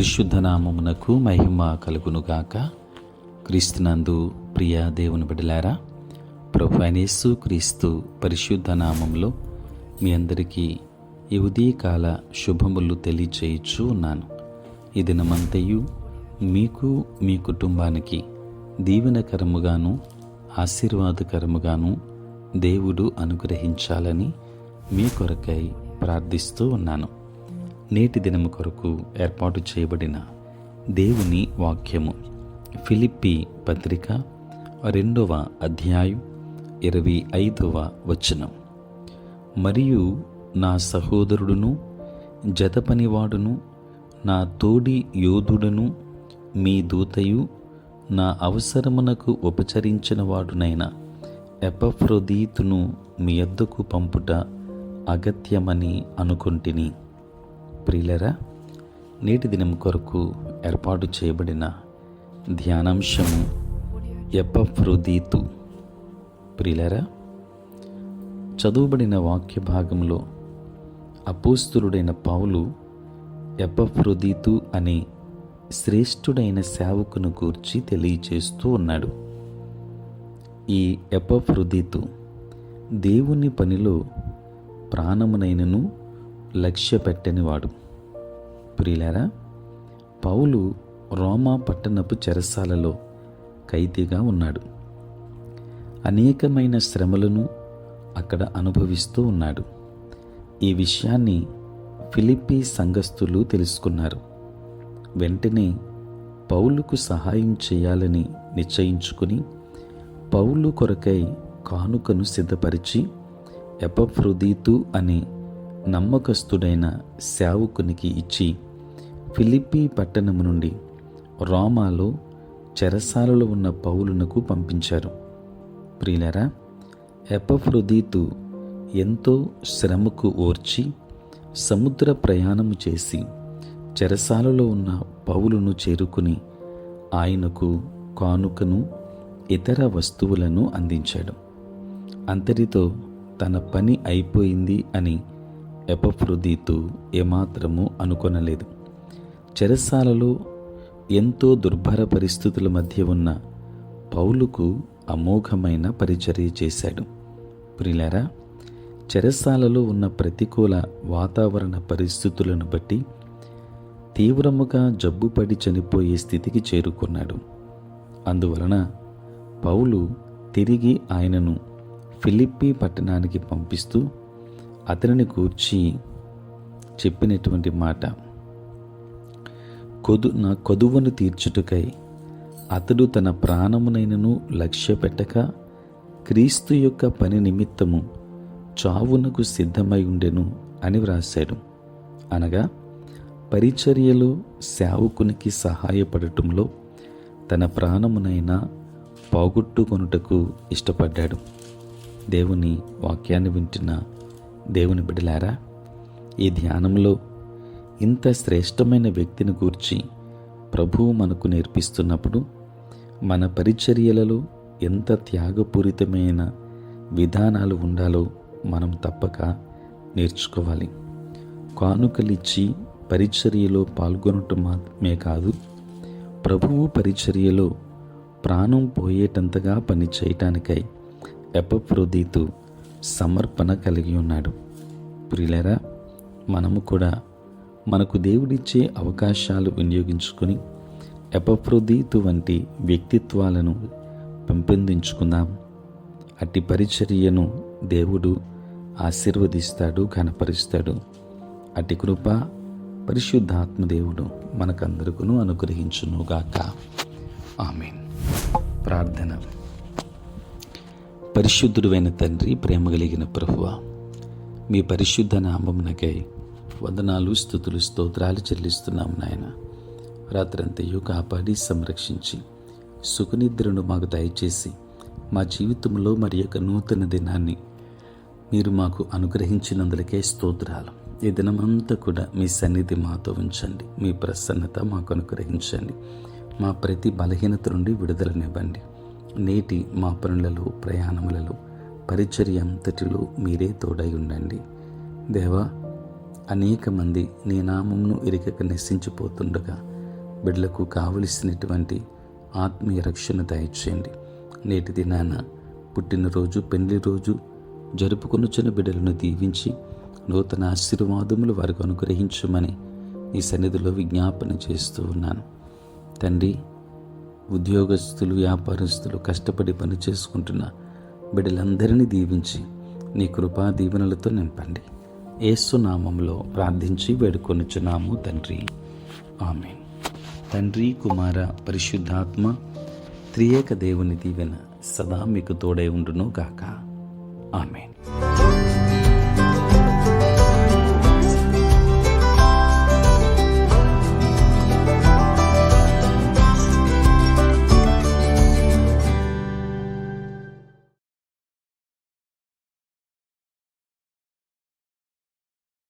పరిశుద్ధ నామమునకు మహిమ కలుగునుగాక. క్రీస్తునందు ప్రియ దేవుని బిడ్డలారా, ప్రభు అయిన యేసు క్రీస్తు పరిశుద్ధ నామంలో మీ అందరికీ ఈ ఉదయకాల శుభములు తెలియచేయచ్చు ఉన్నాను. ఈ దినమంతయు మీకు మీ కుటుంబానికి దీవెనకరముగాను ఆశీర్వాదకరముగాను దేవుడు అనుగ్రహించాలని మీ కొరకై ప్రార్థిస్తూ ఉన్నాను. నేటి దినము కొరకు ఏర్పాటు చేయబడిన దేవుని వాక్యము ఫిలిప్పీ పత్రిక 2వ అధ్యాయం 25వ వచనం. మరియు నా సహోదరుడును జతపనివాడును నా తోడి యోధుడును మీ దూతయు నా అవసరమునకు ఉపచరించిన వాడునైన ఎపఫ్రొదీతును మీ యొద్దకు పంపుట అగత్యమని అనుకొంటిని. ప్రియులరా, నేటి దినం కొరకు ఏర్పాటు చేయబడిన ధ్యానాంశము ఎపఫ్రొదీతు. ప్రియులరా, చదువుబడిన వాక్య భాగంలో అపోస్తలుడైన పౌలు ఎపఫ్రొదీతు అనే శ్రేష్ఠుడైన సేవకును గూర్చి తెలియచేస్తూ ఉన్నాడు. ఈ ఎపఫ్రొదీతు దేవుని పనిలో ప్రాణమునైనను లక్ష్య పెట్టనివాడు. ప్రియులారా, పౌలు రోమా పట్టణపు చెరసాలలో ఖైదీగా ఉన్నాడు. అనేకమైన శ్రమలను అక్కడ అనుభవిస్తూ ఉన్నాడు. ఈ విషయాన్ని ఫిలిప్పీ సంఘస్థులు తెలుసుకున్నారు. వెంటనే పౌలుకు సహాయం చేయాలని నిశ్చయించుకుని పౌలు కొరకై కానుకను సిద్ధపరిచి ఎపఫ్రొదీతు అనే నమ్మకస్తుడైన సేవకునికి ఇచ్చి ఫిలిప్పీ పట్టణము నుండి రోమాలో చెరసాలలో ఉన్న పౌలునకు పంపించారు. ప్రియులరా, ఎపఫ్రొదీతు ఎంతో శ్రమకు ఓర్చి సముద్ర ప్రయాణము చేసి చెరసాలలో ఉన్న పౌలును చేరుకుని ఆయనకు కానుకను ఇతర వస్తువులను అందించాడు. అంతటితో తన పని అయిపోయింది అని ఎపఫ్రొదీతు ఏమాత్రము అనుకొనలేదు. చెరసాలలో ఎంతో దుర్భర పరిస్థితుల మధ్య ఉన్న పౌలుకు అమోఘమైన పరిచర్య చేశాడు. ప్రియులారా, చెరసాలలో ఉన్న ప్రతికూల వాతావరణ పరిస్థితులను బట్టి తీవ్రముగా జబ్బుపడి చనిపోయే స్థితికి చేరుకున్నాడు. అందువలన పౌలు తిరిగి ఆయనను ఫిలిప్పీ పట్టణానికి పంపిస్తూ అతనిని గూర్చి చెప్పినటువంటి మాట, నా కొదువను తీర్చుటకై అతడు తన ప్రాణమునైనను లక్ష్య పెట్టక క్రీస్తు యొక్క పని నిమిత్తము చావునకు సిద్ధమై ఉండెను అని వ్రాశాడు. అనగా పరిచర్యలో సేవకునికి సహాయపడటంలో తన ప్రాణమునైనా పోగొట్టుకొనుటకు ఇష్టపడ్డాడు. దేవుని వాక్యాన్ని వింటున్న దేవుని బిడ్డలారా, ఈ ధ్యానంలో ఇంత శ్రేష్టమైన వ్యక్తిని గూర్చి ప్రభువు మనకు నేర్పిస్తున్నప్పుడు మన పరిచర్యలలో ఎంత త్యాగపూరితమైన విధానాలు ఉండాలో మనం తప్పక నేర్చుకోవాలి. కానుకలిచ్చి పరిచర్యలో పాల్గొనటం మాత్రమే కాదు, ప్రభువు పరిచర్యలో ప్రాణం పోయేటంతగా పని చేయటానికై ఎపఫ్రొదీతు సమర్పణ కలిగి ఉన్నాడు. ప్రియులారా, మనము కూడా మనకు దేవుడిచ్చే అవకాశాలు వినియోగించుకొని ఎపఫ్రొదీతు వంటి వ్యక్తిత్వాలను పెంపొందించుకుందాం. అట్టి పరిచర్యను దేవుడు ఆశీర్వదిస్తాడు, ఘనపరుస్తాడు. అట్టి కృప పరిశుద్ధాత్మ దేవుడు మనకందరికీ అనుగ్రహించునుగాక. ఆమేన్. ప్రార్థన. పరిశుద్ధుడైన తండ్రి, ప్రేమ కలిగిన ప్రభువా, మీ పరిశుద్ధ నామమునకై వందనాలు, స్తుతులు, స్తోత్రాలు చెల్లిస్తున్నాం నాయన. రాత్రంతయు కాపాడి సంరక్షించి సుఖనిద్రను మాకు దయచేసి మా జీవితంలో మరి యొక్క నూతన దినాన్ని మీరు మాకు అనుగ్రహించినందులకే స్తోత్రాలు. ఈ దినమంతా కూడా మీ సన్నిధి మాతో ఉంచండి. మీ ప్రసన్నత మాకు అనుగ్రహించండి. మా ప్రతి బలహీనత నుండి విడుదలనివ్వండి. నేటి మా పనులలో, ప్రయాణములలో, పరిచర్య అంతటిలో మీరే తోడై ఉండండి. దేవా, అనేక మంది నీ నామమును ఎరుగక నశించిపోతుండగా బిడ్డలకు కావలసినటువంటి ఆత్మీయ రక్షణ దయచేయండి. నేటి దినాన పుట్టినరోజు, పెళ్లి రోజు జరుపుకొనుచున్న బిడ్డలను దీవించి నూతన ఆశీర్వాదములు వారికి అనుగ్రహించమని నీ సన్నిధిలో విజ్ఞాపన చేస్తూ ఉన్నాను. తండ్రి, ఉద్యోగస్తులు, వ్యాపారస్తులు కష్టపడి పని చేసుకుంటున్న బిడ్డలందరినీ దీవించి నీ కృపా దీవెనలతో నింపండి. యేసు నామములో ప్రార్థించి వేడుకొనుచున్నాము తండ్రి, ఆమేన్. తండ్రి, కుమార, పరిశుద్ధాత్మ త్రియేక దేవుని దీవెన సదా మీకు తోడై ఉండును గాక. ఆమేన్.